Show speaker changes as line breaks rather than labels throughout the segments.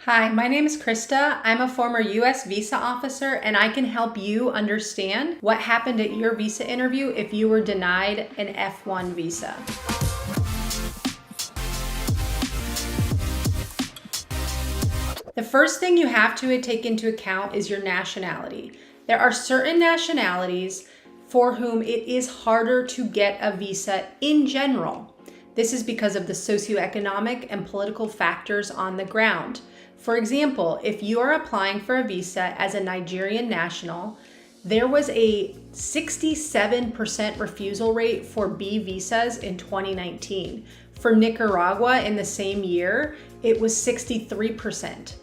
Hi, my name is Krista. I'm a former US visa officer and I can help you understand what happened at your visa interview if you were denied an F1 visa. The first thing you have to take into account is your nationality. There are certain nationalities for whom it is harder to get a visa in general. This is because of the socioeconomic and political factors on the ground. For example, if you are applying for a visa as a Nigerian national, there was a 67% refusal rate for B visas in 2019. For Nicaragua in the same year, it was 63%.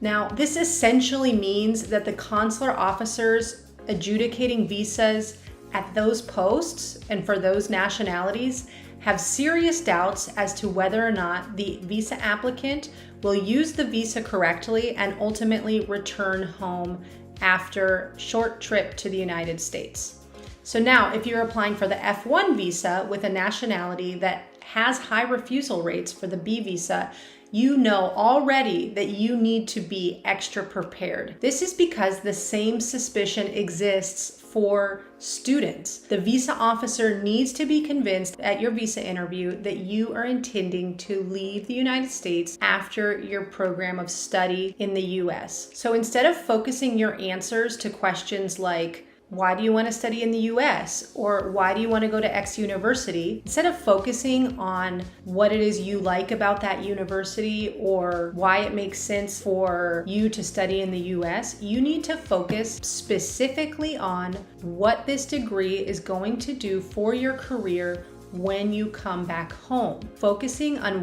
Now, this essentially means that the consular officers adjudicating visas at those posts and for those nationalities have serious doubts as to whether or not the visa applicant will use the visa correctly and ultimately return home after a short trip to the United States. So now, if you're applying for the F1 visa with a nationality that has high refusal rates for the B visa, you know already that you need to be extra prepared. This is because the same suspicion exists for students. The visa officer needs to be convinced at your visa interview that you are intending to leave the United States after your program of study in the US. So instead of focusing your answers to questions like, why do you want to study in the US? Or why do you want to go to X university? Instead of focusing on what it is you like about that university or why it makes sense for you to study in the US, you need to focus specifically on what this degree is going to do for your career when you come back home. Focusing on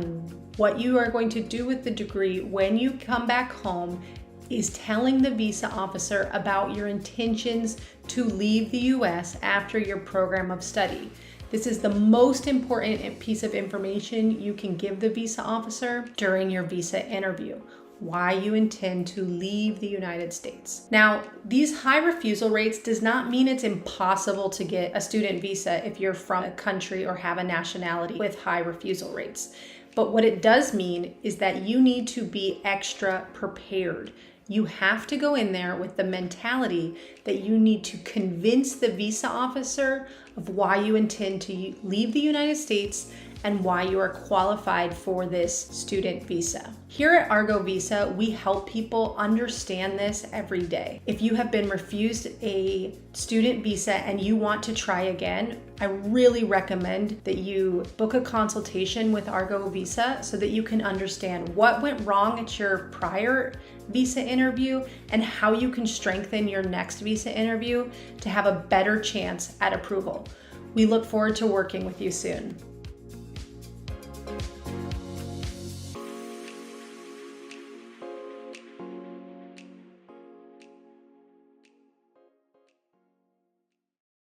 what you are going to do with the degree when you come back home is telling the visa officer about your intentions to leave the US after your program of study. This is the most important piece of information you can give the visa officer during your visa interview. Why you intend to leave the United States. Now, these high refusal rates does not mean it's impossible to get a student visa if you're from a country or have a nationality with high refusal rates. But what it does mean is that you need to be extra prepared. You have to go in there with the mentality that you need to convince the visa officer of why you intend to leave the United States and why you are qualified for this student visa. Here at Argo Visa, we help people understand this every day. If you have been refused a student visa and you want to try again, I really recommend that you book a consultation with Argo Visa so that you can understand what went wrong at your prior visa interview and how you can strengthen your next visa interview to have a better chance at approval. We look forward to working with you soon.